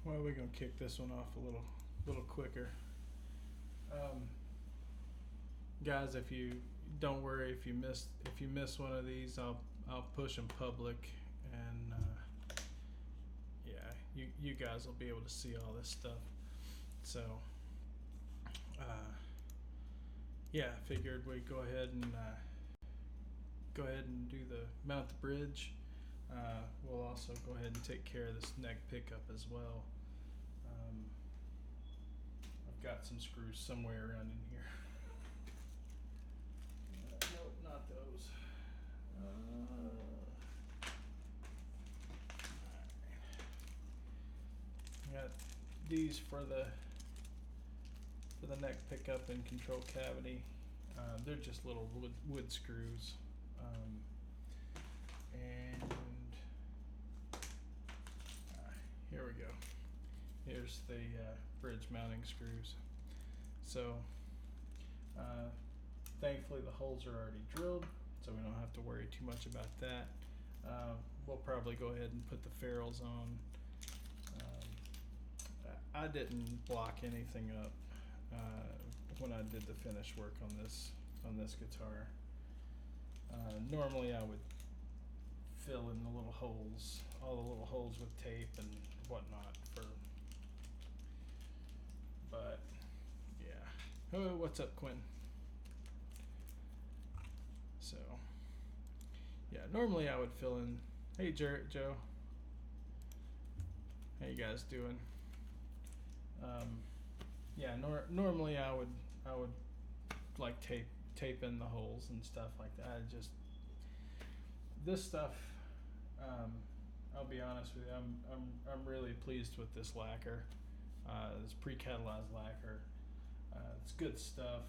Well, we're gonna kick this one off a little quicker. Guys, if you don't worry if you miss one of these, I'll push them public, and yeah, you guys will be able to see all this stuff. So yeah, I figured we'd go ahead and do the mount the bridge. We'll also go ahead and take care of this neck pickup as well. I've got some screws somewhere around in here. Nope, not those. Got these for the neck pickup and control cavity. They're just little wood screws. And here we go. Here's the bridge mounting screws. So thankfully the holes are already drilled, so we don't have to worry too much about that. We'll probably go ahead and put the ferrules on. I didn't block anything up when I did the finish work on this guitar. Normally I would fill in the little holes, all the little holes with tape and whatnot but yeah. Oh, what's up, Quentin? So yeah, normally I would fill in. Hey, Joe. How you guys doing? Yeah, normally I would like tape in the holes and stuff like that. This stuff, I'll be honest with you, I'm really pleased with this lacquer. This pre-catalyzed lacquer. It's good stuff.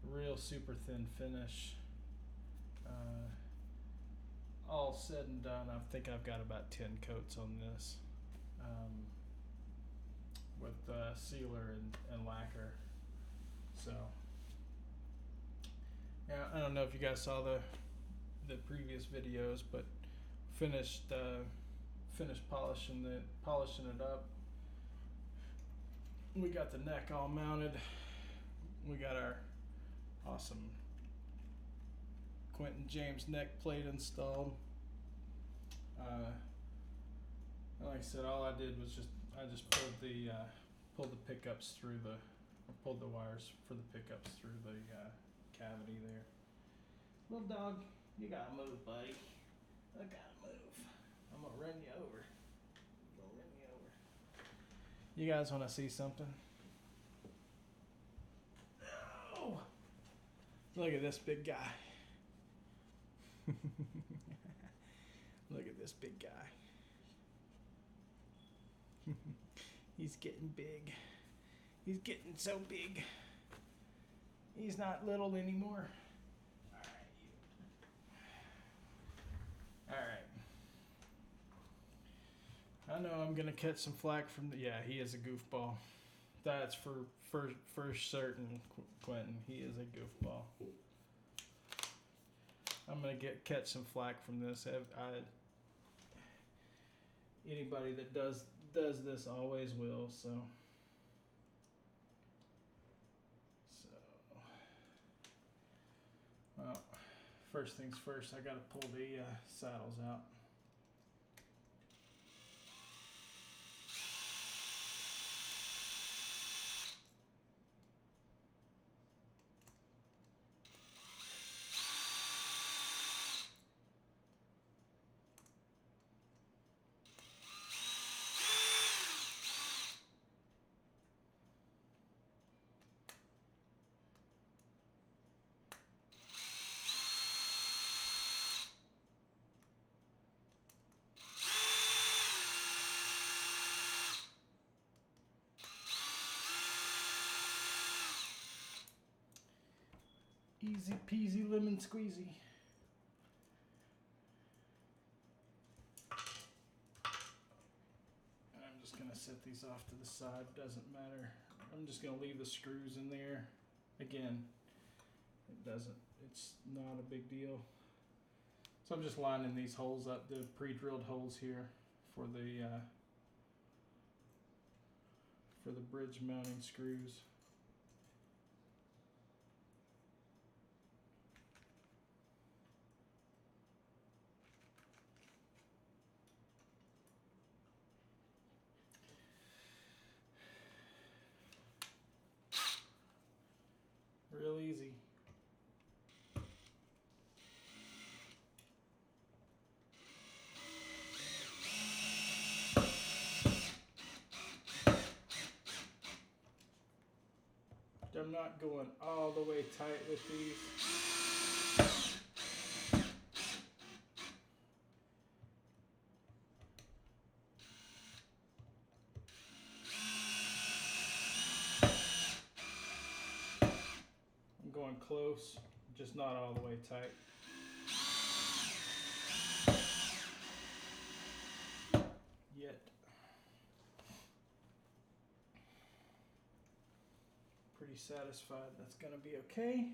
Real super thin finish. All said and done, I think I've got about 10 coats on this. With sealer and lacquer. So yeah, I don't know if you guys saw the previous videos, but finished polishing it up. We got the neck all mounted. We got our awesome Quentin James neck plate installed. Like I said, all I did was I just pulled the pickups through pulled the wires for the pickups through the cavity there. Little dog, you gotta move, buddy. I gotta move. I'm gonna run you over. You guys want to see something? Oh! Look at this big guy. Look at this big guy. He's getting big. He's getting so big. He's not little anymore. Alright. I know I'm gonna catch some flack from yeah, he is a goofball. That's for certain, Quentin. He is a goofball. I'm gonna catch some flack from this. Anybody that does this always will. So well, first things first. I gotta pull the saddles out. Easy peasy lemon squeezy. I'm just going to set these off to the side. Doesn't matter. I'm just going to leave the screws in there. Again, it's not a big deal. So I'm just lining these holes up, the pre-drilled holes here for the for the bridge mounting screws. Real easy. I'm not going all the way tight with these. I'm going close, just not all the way tight. Yet. Pretty satisfied that's going to be okay.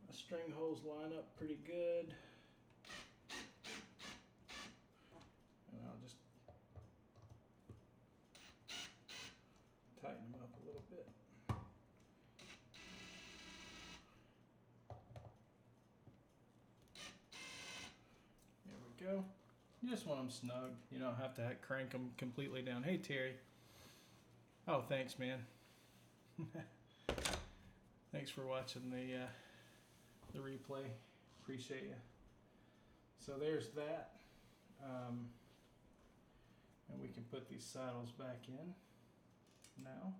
My string holes line up pretty good. And I'll just tighten them up a little bit. There we go. You just want them snug. You don't have to crank them completely down. Hey, Terry. Oh, thanks, man. Thanks for watching the replay. Appreciate you. So there's that. And we can put these saddles back in now.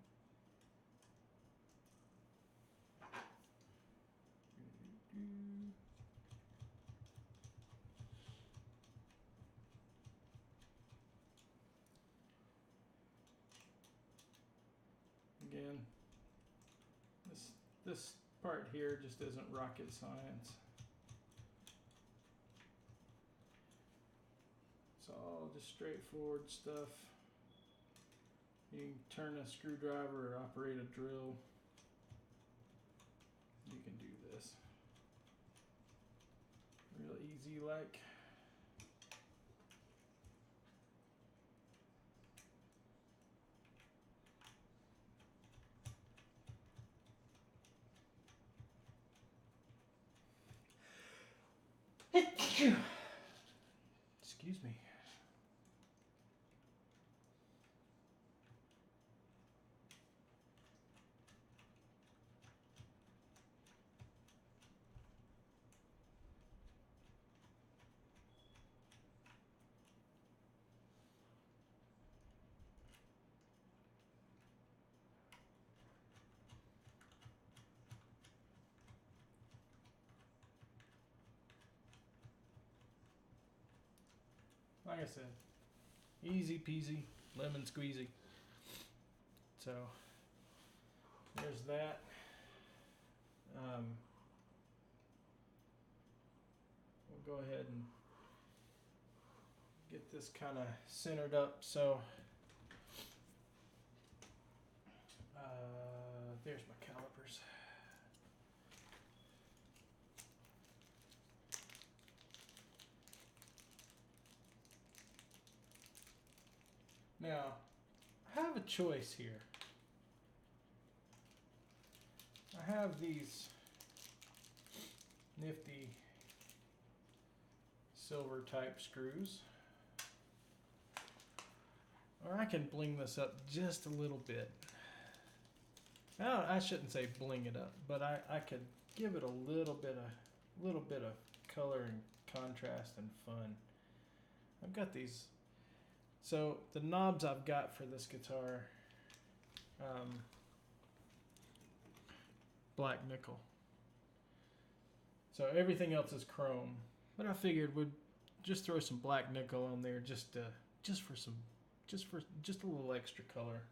Again, this part here just isn't rocket science. It's all just straightforward stuff. You can turn a screwdriver or operate a drill. You can do this. Real easy like. Excuse me. Like I said, easy peasy, lemon squeezy. So there's that. We'll go ahead and get this kind of centered up. So there's my calipers. Now, I have a choice here. I have these nifty silver type screws. Or I can bling this up just a little bit. I shouldn't say bling it up, but I could give it a little bit of color and contrast and fun. I've got these. So the knobs I've got for this guitar, black nickel. So everything else is chrome, but I figured we'd just throw some black nickel on there just for a little extra color.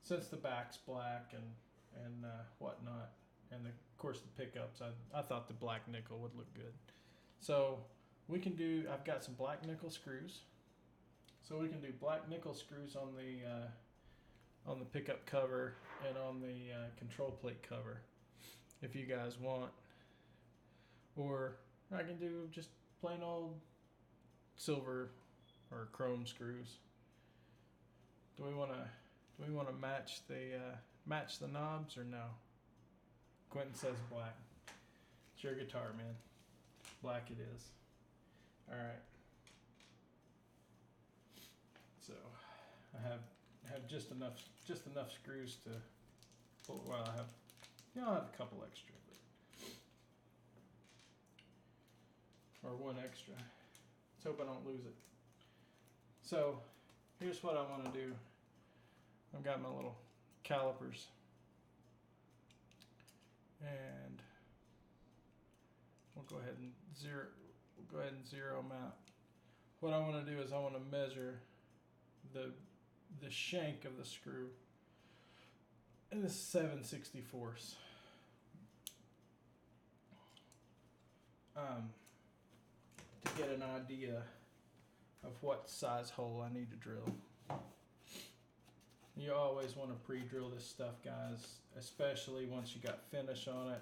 Since the back's black and whatnot, and of course the pickups, I thought the black nickel would look good. So we can do. I've got some black nickel screws. So we can do black nickel screws on the pickup cover and on the control plate cover, if you guys want. Or I can do just plain old silver or chrome screws. Do we want to match the knobs or no? Quentin says black. It's your guitar, man. Black it is. All right. So I have just enough screws to pull. Well, I'll have a couple extra, or one extra. Let's hope I don't lose it. So here's what I want to do. I've got my little calipers, and we'll go ahead and zero them out. What I want to do is I want to measure the shank of the screw, and this is 7/64. To get an idea of what size hole I need to drill. You always want to pre-drill this stuff, guys, especially once you got finish on it.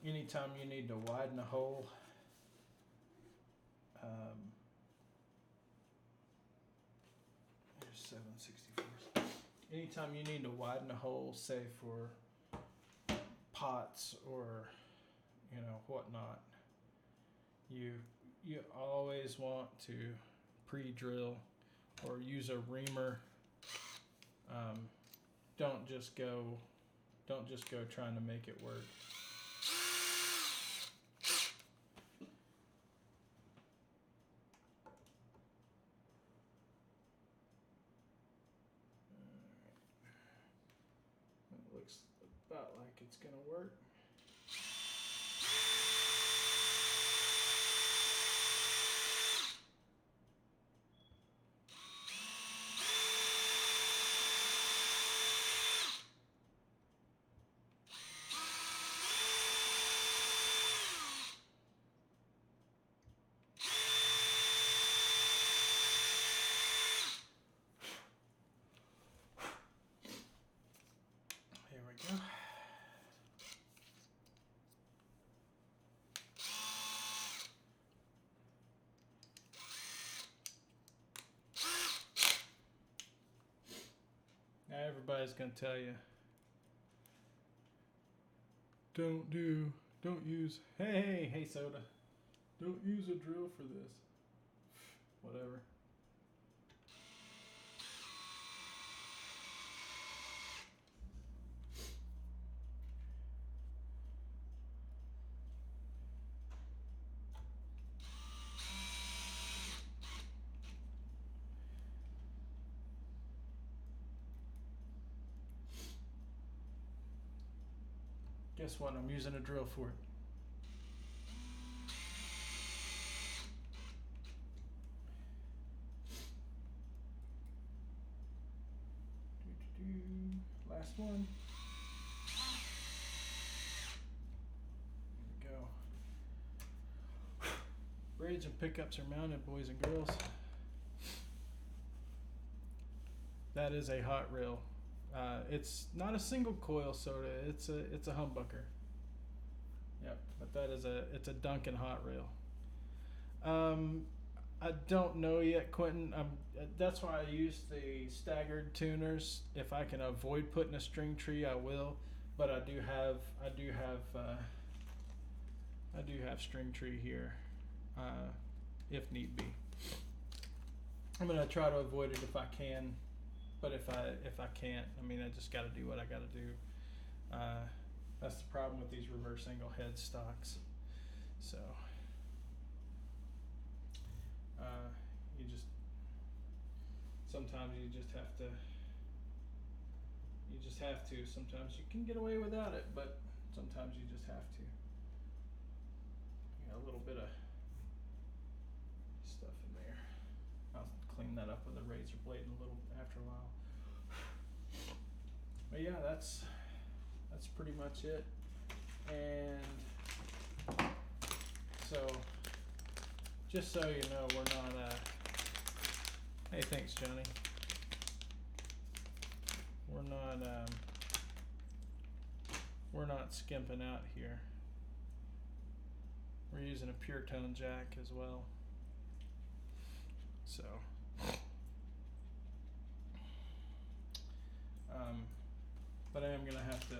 Anytime you need to widen a hole, here's 7/64. Anytime you need to widen a hole, say for pots or whatnot, you always want to pre-drill or use a reamer. Don't just go trying to make it work. It looks about like it's gonna work. Here we go. Now everybody's gonna tell you, don't use, hey soda, don't use a drill for this. Whatever. Guess what? I'm using a drill for it. Last one. There we go. Braids and pickups are mounted, boys and girls. That is a hot reel. It's not a single coil soda. It's a humbucker. Yep, but it's a Duncan hot reel. I don't know yet, Quentin. That's why I use the staggered tuners. If I can avoid putting a string tree, I will. But I do have string tree here, if need be. I'm gonna try to avoid it if I can. But if I can't, I mean, I just got to do what I got to do. That's the problem with these reverse angle head stocks. So sometimes you just have to. Sometimes you can get away without it, but sometimes you just have to. A little bit of stuff in there. I'll clean that up with a razor blade in a little after a while. But yeah, that's pretty much it. And so, just so you know, we're not. Hey, thanks, Johnny. We're not skimping out here. We're using a pure tone jack as well. So, but I am gonna have to.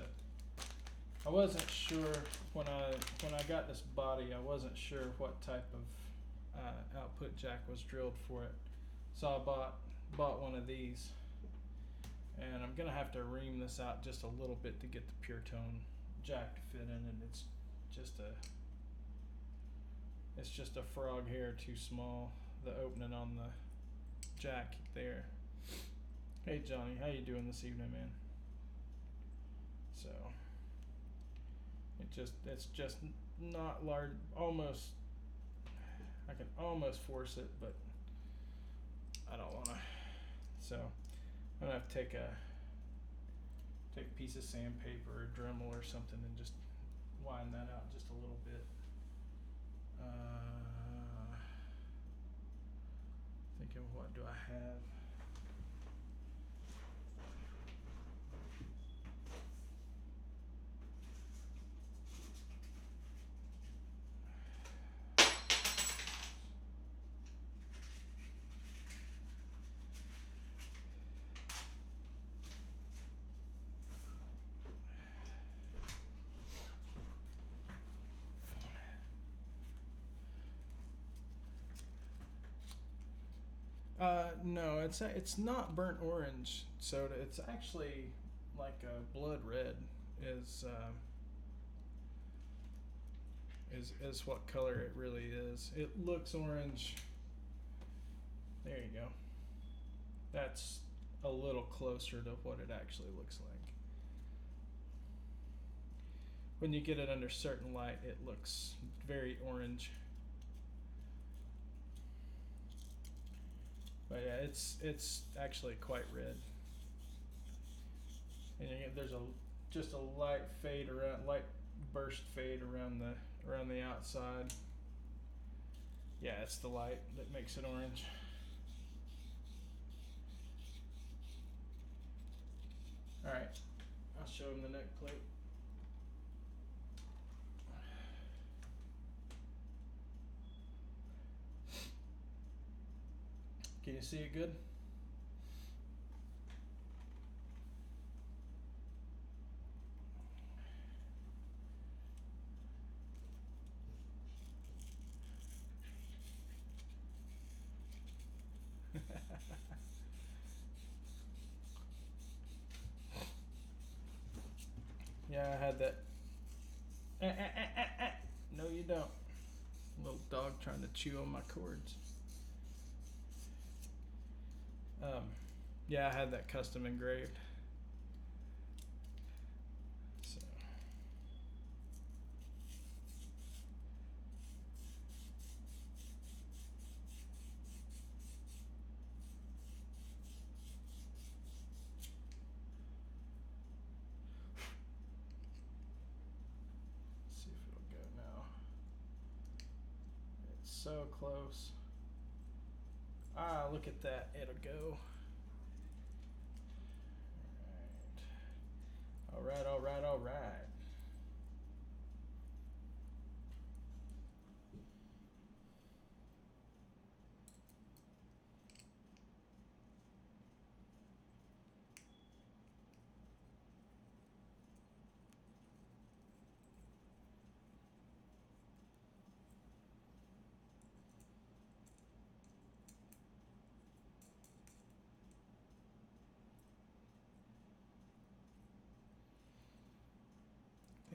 I wasn't sure when I got this body. I wasn't sure what type of output jack was drilled for it. So I bought one of these, and I'm gonna have to ream this out just a little bit to get the pure tone jack to fit in, and it's just a frog hair too small. The opening on the jack there. Hey Johnny, how you doing this evening, man? So it's just not large. Almost, I can almost force it, but I don't want to. So I'm gonna have to take a piece of sandpaper or Dremel or something and just widen that out just a little bit. Thinking, what do I have? No, it's not burnt orange soda. It's actually like a blood red is what color it really is. It looks orange. There you go. That's a little closer to what it actually looks like. When you get it under certain light, it looks very orange. But yeah, it's actually quite red. And there's just a light burst fade around the outside. Yeah, it's the light that makes it orange. All right, I'll show him the neck plate. Can you see it good? Yeah, I had that. No, you don't. Little dog trying to chew on my cords. Yeah, I had that custom engraved. So. Let's see if it'll go now. It's so close. Ah, look at that. It'll go. All right. All right, all right.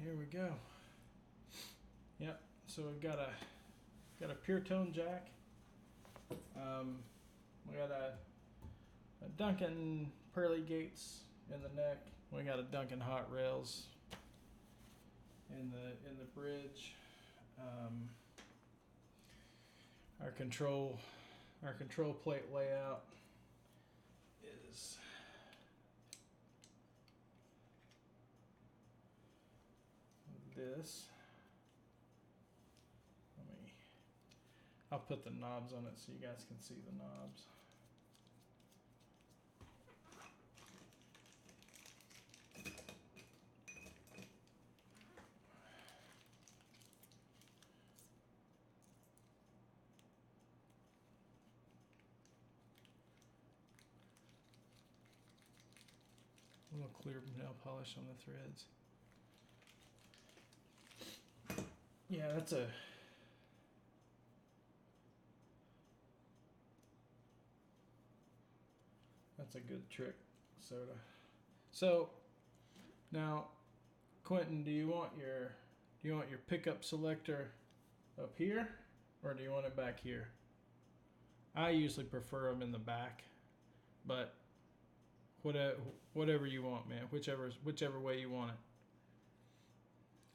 Here we go. Yep. So we've got a pure tone jack. We got a Duncan pearly gates in the neck. We got a Duncan hot rails in the bridge. Our control plate layout is this. I'll put the knobs on it so you guys can see the knobs. little clear nail polish on the threads. Yeah, that's a good trick, soda. So now, Quentin, do you want your pickup selector up here, or do you want it back here? I usually prefer them in the back, but whatever you want, man. Whichever way you want it.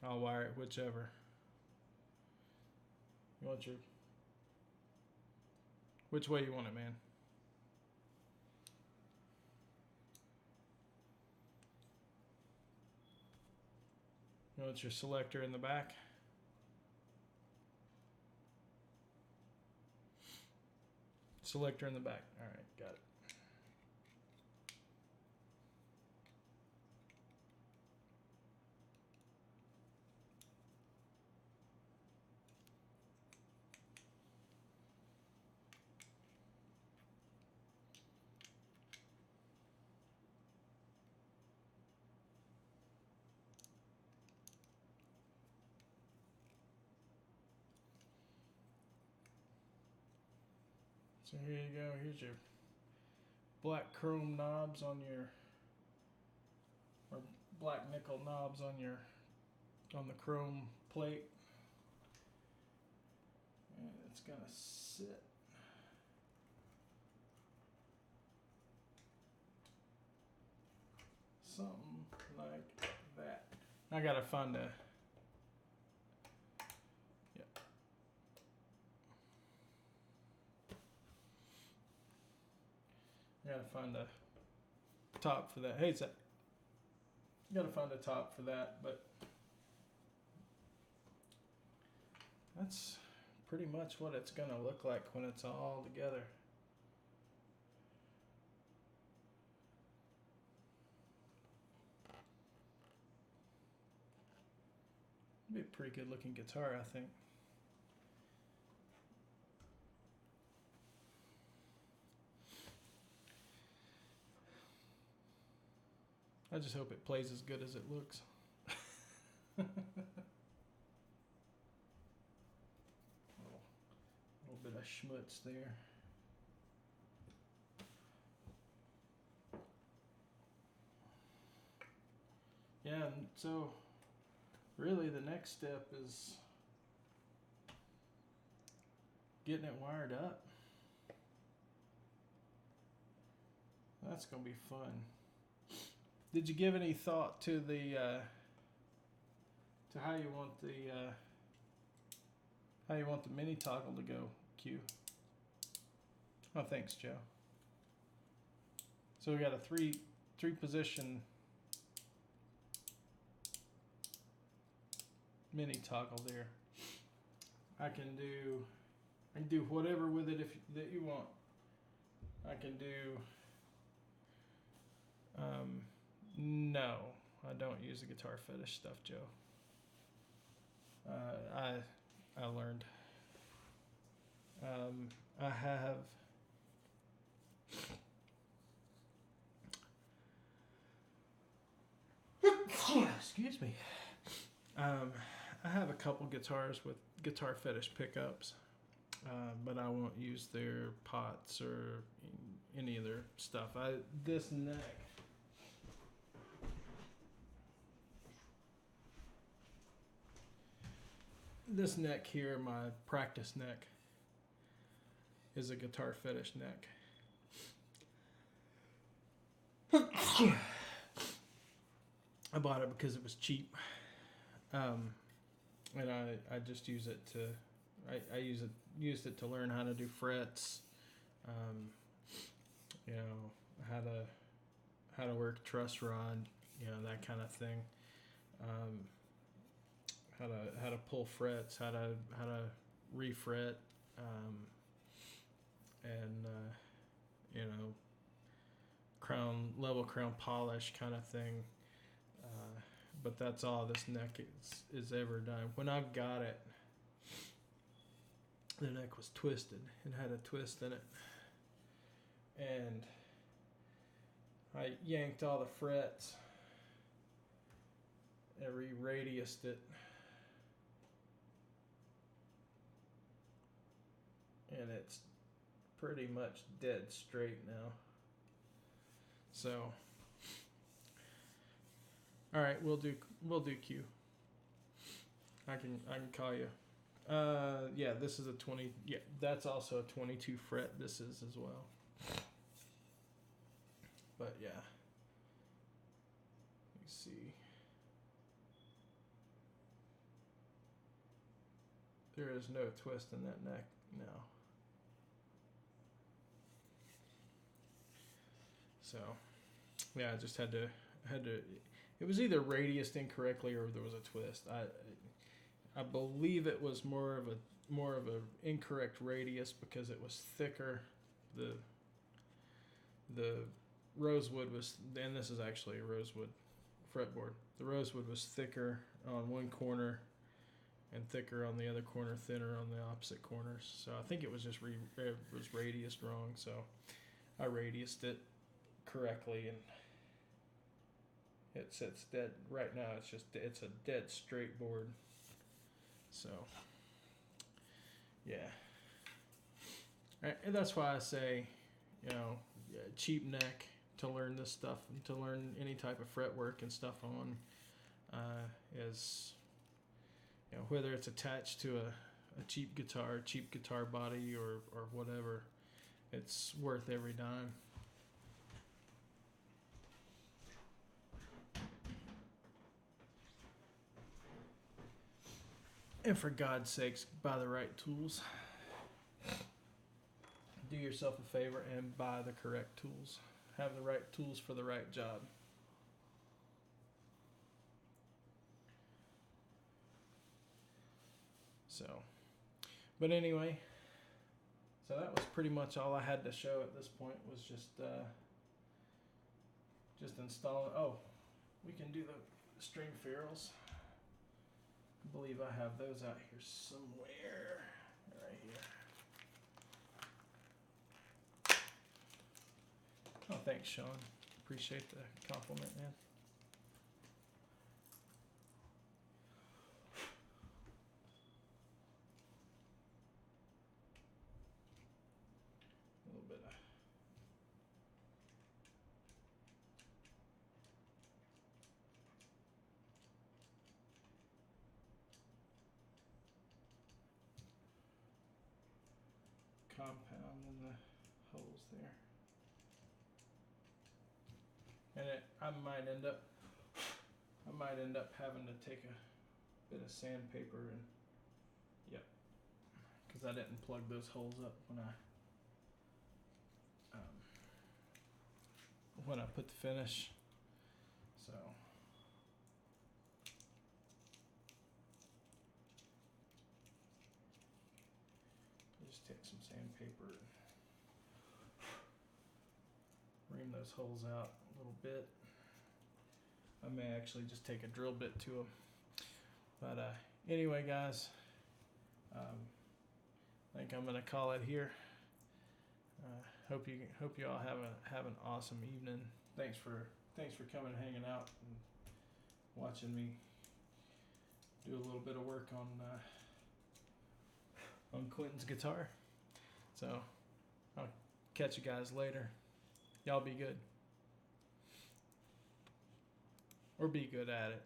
I'll wire it whichever. You want which way you want it, man? You want your selector in the back? Selector in the back. All right, got it. So here you go. Here's your black chrome knobs on your, or black nickel knobs on the chrome plate. And it's gonna sit. Something like that. I gotta find a. I gotta find a top for that. Hey, it's gotta find a top for that, but that's pretty much what it's gonna look like when it's all together. It'd be a pretty good looking guitar, I think. I just hope it plays as good as it looks. A little bit of schmutz there. Yeah, and so really the next step is getting it wired up. That's gonna be fun. Did you give any thought to the to how you want the mini toggle to go, Q? Oh, thanks, Joe. So we got a three position mini toggle there. I can do whatever with it that you want. I can do. No, I don't use the Guitar Fetish stuff, Joe. I learned. I have. Excuse me. I have a couple guitars with Guitar Fetish pickups, but I won't use their pots or any of their stuff. This neck here, my practice neck, is a Guitar Fetish neck. I bought it because it was cheap, and I just use it to used it to learn how to do frets, how to work truss rod, that kind of thing, how to pull frets, how to refret, and level crown polish kind of thing. But that's all this neck is ever done. When I got it, the neck was twisted. It had a twist in it. And I yanked all the frets and re-radiused it. And it's pretty much dead straight now. So, all right, we'll do Q. I can call you. Yeah, this is a 20. Yeah, that's also a 22 fret. This is as well. But yeah, let me see. There is no twist in that neck now. So, yeah, I just had to. It was either radiused incorrectly or there was a twist. I believe it was more of a incorrect radius because it was thicker. The rosewood was, and this is actually a rosewood fretboard. The rosewood was thicker on one corner and thicker on the other corner, thinner on the opposite corners. So I think it was just it was radiused wrong. So I radiused it correctly, and it sits dead right now. It's a dead straight board. So yeah, and that's why I say, cheap neck to learn this stuff, and to learn any type of fretwork and stuff on, is, whether it's attached to a cheap guitar body or whatever, it's worth every dime. And for God's sakes, buy the right tools. Do yourself a favor and buy the correct tools. Have the right tools for the right job. So, but anyway, so that was pretty much all I had to show at this point, was just installing. Oh, we can do the string ferrules. I believe I have those out here somewhere. Right here. Oh, thanks, Sean. Appreciate the compliment, man. A little bit of compound in the holes there. And I might end up having to take a bit of sandpaper and, yep, because I didn't plug those holes up when I put the finish. So just take some sandpaper and ream those holes out a little bit. I may actually just take a drill bit to them. But anyway, guys, I think I'm gonna call it here. Hope you all have an awesome evening. Thanks for coming and hanging out and watching me do a little bit of work on Quentin's guitar. So I'll catch you guys later. Y'all be good. Or be good at it.